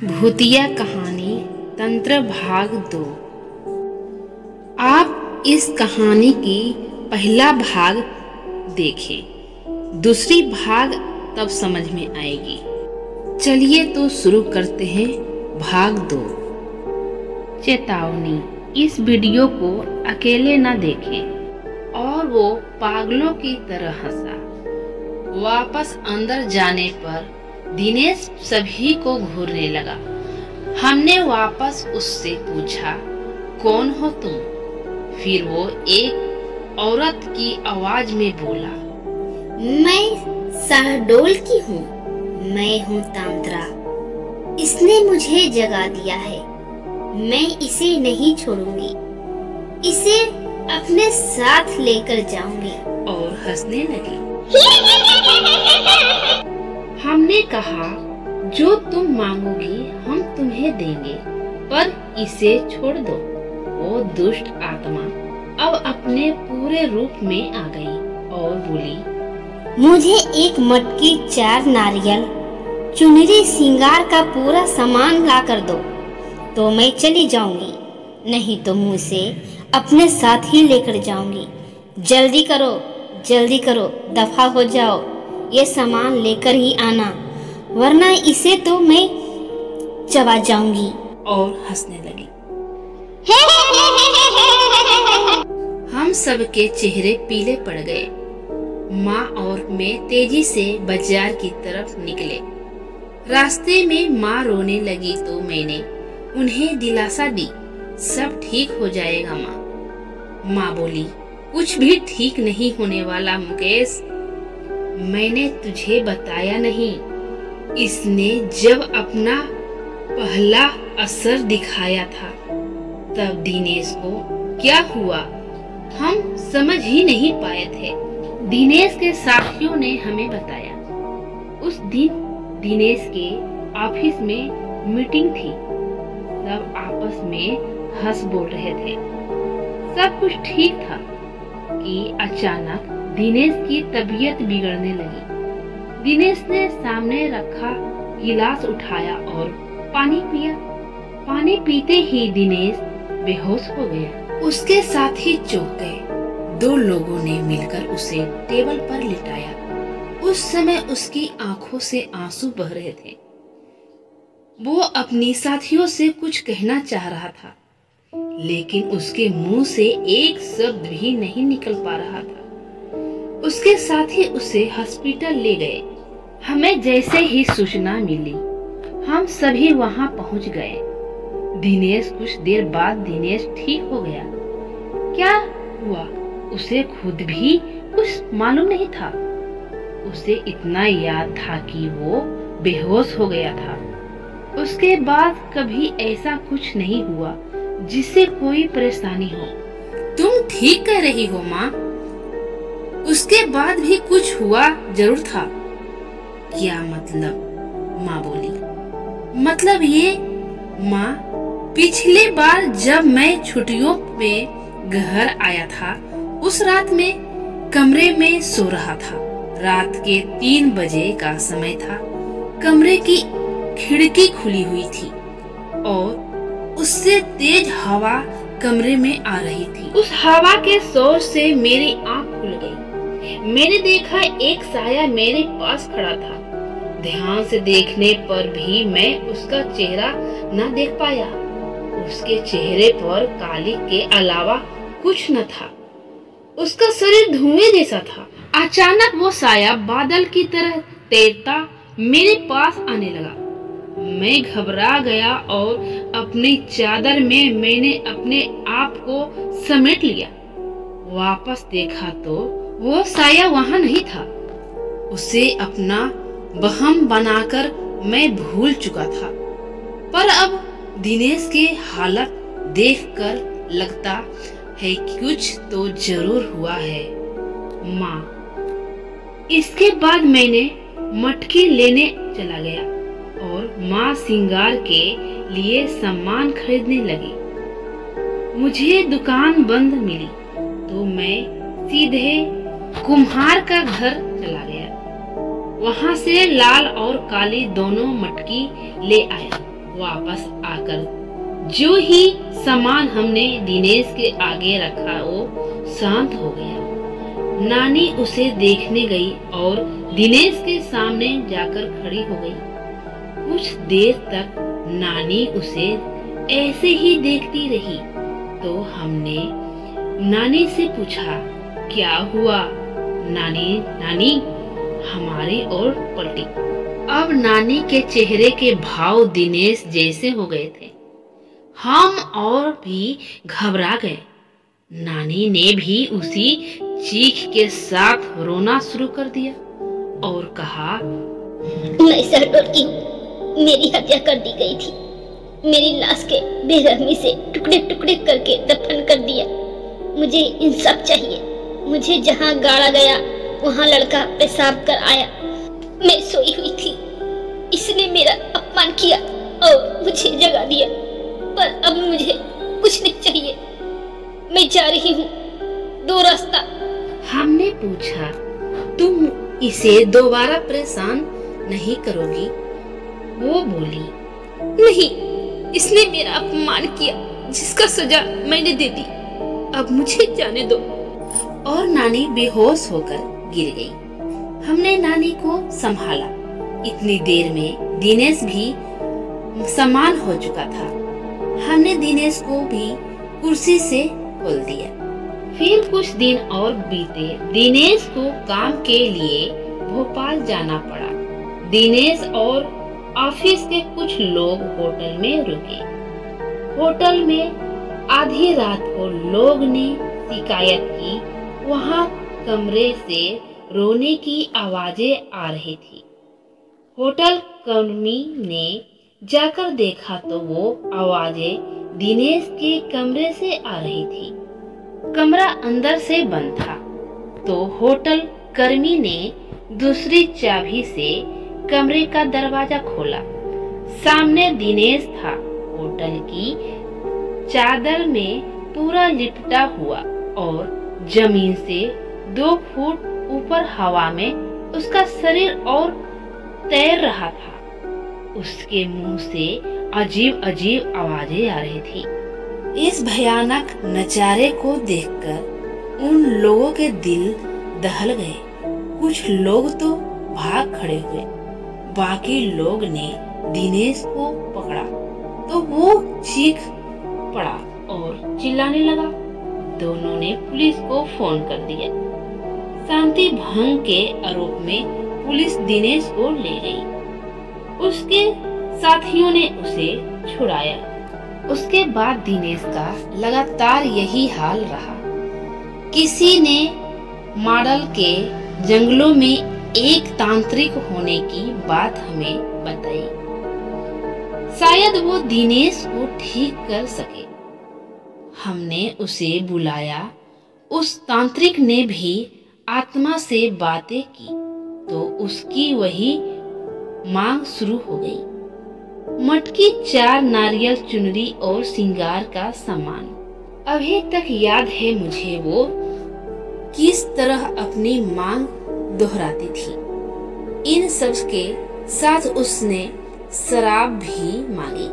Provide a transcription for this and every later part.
भूतिया कहानी तंत्र भाग 2। आप इस कहानी की पहला भाग देखें, दूसरी भाग तब समझ में आएगी। चलिए तो शुरू करते हैं भाग 2। चेतावनी, इस वीडियो को अकेले न देखें। और वो पागलों की तरह हंसा। वापस अंदर जाने पर दिनेश सभी को घूरने लगा। हमने वापस उससे पूछा, कौन हो तुम? फिर वो एक औरत की आवाज में बोला, मैं शहडोल की हूँ। मैं हूँ तांत्रा। इसने मुझे जगा दिया है। मैं इसे नहीं छोड़ूंगी। इसे अपने साथ लेकर जाऊंगी। और हंसने लगी। हमने कहा, जो तुम मांगोगी हम तुम्हें देंगे, पर इसे छोड़ दो। वो दुष्ट आत्मा अब अपने पूरे रूप में आ गई और बोली, मुझे एक मटकी, 4 नारियल, चुनरी, श्रृंगार का पूरा सामान ला कर दो, तो मैं चली जाऊंगी। नहीं तो मुझे अपने साथ ही लेकर जाऊंगी। जल्दी करो, जल्दी करो, दफा हो जाओ। ये सामान लेकर ही आना, वरना इसे तो मैं चबा जाऊंगी। और हंसने लगी। हम सबके चेहरे पीले पड़ गए। माँ और मैं तेजी से बाजार की तरफ निकले। रास्ते में माँ रोने लगी तो मैंने उन्हें दिलासा दी, सब ठीक हो जाएगा माँ। माँ बोली, कुछ भी ठीक नहीं होने वाला मुकेश। मैंने तुझे बताया नहीं? इसने जब अपना पहला असर दिखाया था तब दिनेश को क्या हुआ हम समझ ही नहीं पाए थे। दिनेश के साथियों ने हमें बताया, उस दिन दिनेश के ऑफिस में मीटिंग थी। सब आपस में हंस बोल रहे थे, सब कुछ ठीक था कि अचानक दिनेश की तबीयत बिगड़ने लगी। दिनेश ने सामने रखा गिलास उठाया और पानी पिया। पानी पीते ही दिनेश बेहोश हो गया। उसके साथ ही चौंक गए। 2 लोगों ने मिलकर उसे टेबल पर लिटाया। उस समय उसकी आंखों से आंसू बह रहे थे। वो अपनी साथियों से कुछ कहना चाह रहा था, लेकिन उसके मुंह से एक शब्द भी नहीं निकल पा रहा था। उसके साथी उसे हॉस्पिटल ले गए। हमें जैसे ही सूचना मिली, हम सभी वहां पहुंच गए। कुछ देर बाद दिनेश ठीक हो गया। क्या हुआ उसे खुद भी कुछ मालूम नहीं था। उसे इतना याद था कि वो बेहोश हो गया था। उसके बाद कभी ऐसा कुछ नहीं हुआ जिससे कोई परेशानी हो। तुम ठीक कह रही हो माँ, उसके बाद भी कुछ हुआ जरूर था। क्या मतलब? माँ बोली, मतलब ये माँ, पिछले बार जब मैं छुट्टियों में घर आया था, उस रात में कमरे में सो रहा था। रात के 3 बजे का समय था। कमरे की खिड़की खुली हुई थी और उससे तेज हवा कमरे में आ रही थी। उस हवा के शोर से मेरी आंख खुल गई। मैंने देखा एक साया मेरे पास खड़ा था। ध्यान से देखने पर भी मैं उसका चेहरा न देख पाया। उसके चेहरे पर काली के अलावा कुछ न था। उसका शरीर धुएं जैसा था। अचानक वो साया बादल की तरह तैरता मेरे पास आने लगा। मैं घबरा गया और अपनी चादर में मैंने अपने आप को समेट लिया। वापस देखा तो वो साया वहां नहीं था। उसे अपना वहम बनाकर मैं भूल चुका था। पर अब दिनेश की हालत देखकर लगता है कि कुछ तो जरूर हुआ है माँ। इसके बाद मैंने मटकी लेने चला गया और माँ श्रृंगार के लिए सामान खरीदने लगी। मुझे दुकान बंद मिली तो मैं सीधे कुम्हार का घर चला गया। वहां से लाल और काली दोनों मटकी ले आया। वापस आकर जो ही सामान हमने दिनेश के आगे रखा वो शांत हो गया। नानी उसे देखने गई और दिनेश के सामने जाकर खड़ी हो गई। कुछ देर तक नानी उसे ऐसे ही देखती रही तो हमने नानी से पूछा, क्या हुआ नानी? नानी हमारी ओर पलटी। अब नानी के चेहरे के भाव दिनेश जैसे हो गए थे। हम और भी घबरा गए। नानी ने भी उसी चीख के साथ रोना शुरू कर दिया और कहा, मैं सरडोर की हूँ, मेरी हत्या कर दी गई थी। मेरी लाश के बेरहमी से टुकड़े टुकड़े करके दफन कर दिया। मुझे इंसाफ चाहिए। मुझे जहाँ गाड़ा गया वहाँ लड़का पेशाब कर आया। मैं सोई हुई थी, इसने मेरा अपमान किया और मुझे जगा दिया। पर अब मुझे कुछ नहीं चाहिए। मैं जा रही हूँ, दो रास्ता। हमने पूछा, तुम इसे दोबारा परेशान नहीं करोगी? वो बोली, नहीं, इसने मेरा अपमान किया जिसका सजा मैंने दे दी। अब मुझे जाने दो। और नानी बेहोश होकर गिर गई। हमने नानी को संभाला। इतनी देर में दिनेश भी समान हो चुका था। हमने दिनेश को भी कुर्सी से खोल दिया। फिर कुछ दिन और बीते। दिनेश को काम के लिए भोपाल जाना पड़ा। दिनेश और ऑफिस के कुछ लोग होटल में रुके। होटल में आधी रात को लोग ने शिकायत की, वहाँ कमरे से रोने की आवाजें आ रही थी। होटल कर्मी ने जाकर देखा तो वो आवाजें दिनेश के कमरे से आ रही थी। कमरा अंदर से बंद था तो होटल कर्मी ने दूसरी चाबी से कमरे का दरवाजा खोला। सामने दिनेश था, होटल की चादर में पूरा लिपटा हुआ और जमीन से 2 फुट ऊपर हवा में उसका शरीर और तैर रहा था। उसके मुंह से अजीब अजीब आवाजें आ रही थी। इस भयानक नजारे को देखकर उन लोगों के दिल दहल गए। कुछ लोग तो भाग खड़े हुए। बाकी लोग ने दिनेश को पकड़ा तो वो चीख पड़ा और चिल्लाने लगा। दोनों ने पुलिस को फोन कर दिया। शांति भंग के आरोप में पुलिस दिनेश को ले गई। उसके साथियों ने उसे छुड़ाया। उसके बाद दिनेश का लगातार यही हाल रहा। किसी ने मॉडल के जंगलों में एक तांत्रिक होने की बात हमें बताई। शायद वो दिनेश को ठीक कर सके। हमने उसे बुलाया। उस तांत्रिक ने भी आत्मा से बातें की तो उसकी वही मांग शुरू हो गई। मटकी, 4 नारियल, चुनरी और श्रृंगार का सामान। अभी तक याद है मुझे वो किस तरह अपनी मांग दोहराती थी। इन सब के साथ उसने शराब भी मांगी।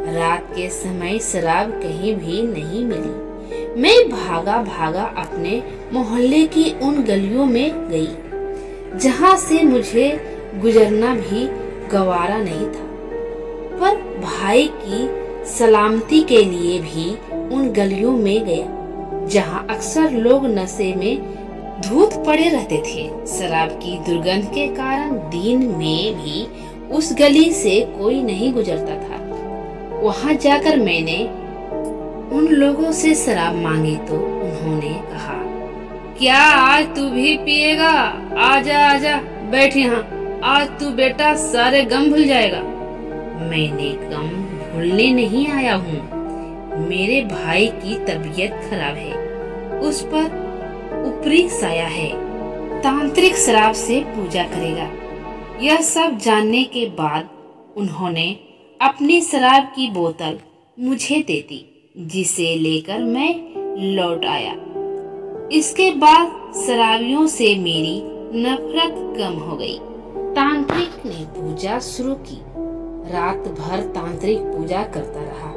रात के समय शराब कहीं भी नहीं मिली। मैं भागा भागा अपने मोहल्ले की उन गलियों में गई जहां से मुझे गुजरना भी गवारा नहीं था। पर भाई की सलामती के लिए भी उन गलियों में गया जहां अक्सर लोग नशे में धूत पड़े रहते थे। शराब की दुर्गंध के कारण दिन में भी उस गली से कोई नहीं गुजरता था। वहां जाकर मैंने उन लोगों से शराब मांगी तो उन्होंने कहा, क्या आज तू भी पिएगा? आजा आजा, बैठ यहाँ। आज तू बेटा सारे गम भूल जाएगा। मैंने गम भूलने नहीं आया हूँ। मेरे भाई की तबीयत खराब है, उस पर ऊपरी साया है। तांत्रिक शराब से पूजा करेगा। यह सब जानने के बाद उन्होंने अपनी शराब की बोतल मुझे दे दी, जिसे लेकर मैं लौट आया। इसके बाद शराबियों से मेरी नफरत कम हो गई। तांत्रिक ने पूजा शुरू की। रात भर तांत्रिक पूजा करता रहा।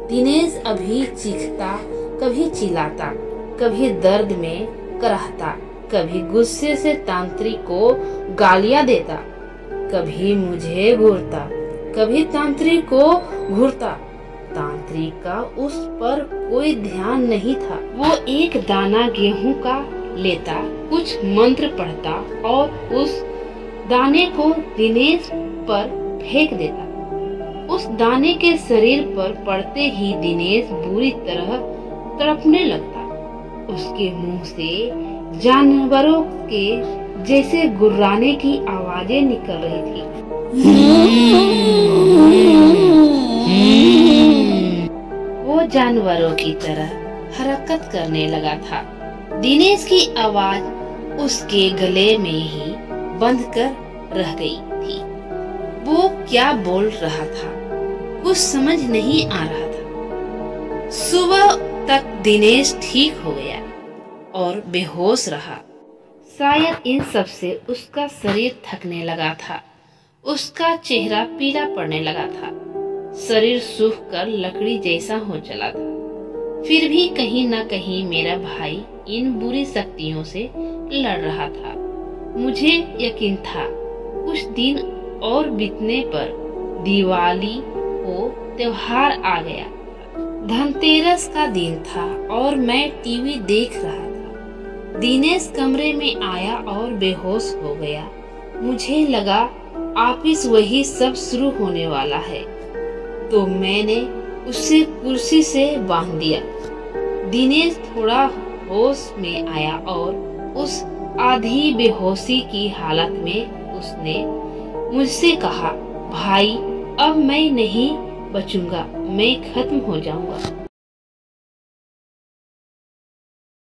दिनेश अभी चीखता, कभी चिल्लाता, कभी दर्द में कराहता, कभी गुस्से से तांत्रिक को गालियां देता, कभी मुझे घूरता, कभी तांत्रिक को घूरता। तांत्रिक का उस पर कोई ध्यान नहीं था। वो एक दाना गेहूं का लेता, कुछ मंत्र पढ़ता और उस दाने को दिनेश पर फेंक देता। उस दाने के शरीर पर पड़ते ही दिनेश बुरी तरह तड़पने लगता। उसके मुंह से जानवरों के जैसे गुर्राने की आवाजें निकल रही थी। वो जानवरों की तरह हरकत करने लगा था। दिनेश की आवाज उसके गले में ही बंध कर रह गई थी। वो क्या बोल रहा था कुछ समझ नहीं आ रहा था। सुबह तक दिनेश ठीक हो गया और बेहोश रहा। शायद इन सब से उसका शरीर थकने लगा था। उसका चेहरा पीला पड़ने लगा था। शरीर सूख कर लकड़ी जैसा हो चला था। फिर भी कहीं न कहीं मेरा भाई इन बुरी शक्तियों से लड़ रहा था। मुझे यकीन था कुछ दिन और बीतने पर दिवाली को त्योहार आ गया। धनतेरस का दिन था और मैं टीवी देख रहा था। दिनेश कमरे में आया और बेहोश हो गया। मुझे लगा वापिस वही सब शुरू होने वाला है, तो मैंने उसे कुर्सी से बांध दिया। दिनेश थोड़ा होश में आया और उस आधी बेहोशी की हालत में उसने मुझसे कहा, भाई अब मैं नहीं बचूंगा, मैं खत्म हो जाऊंगा।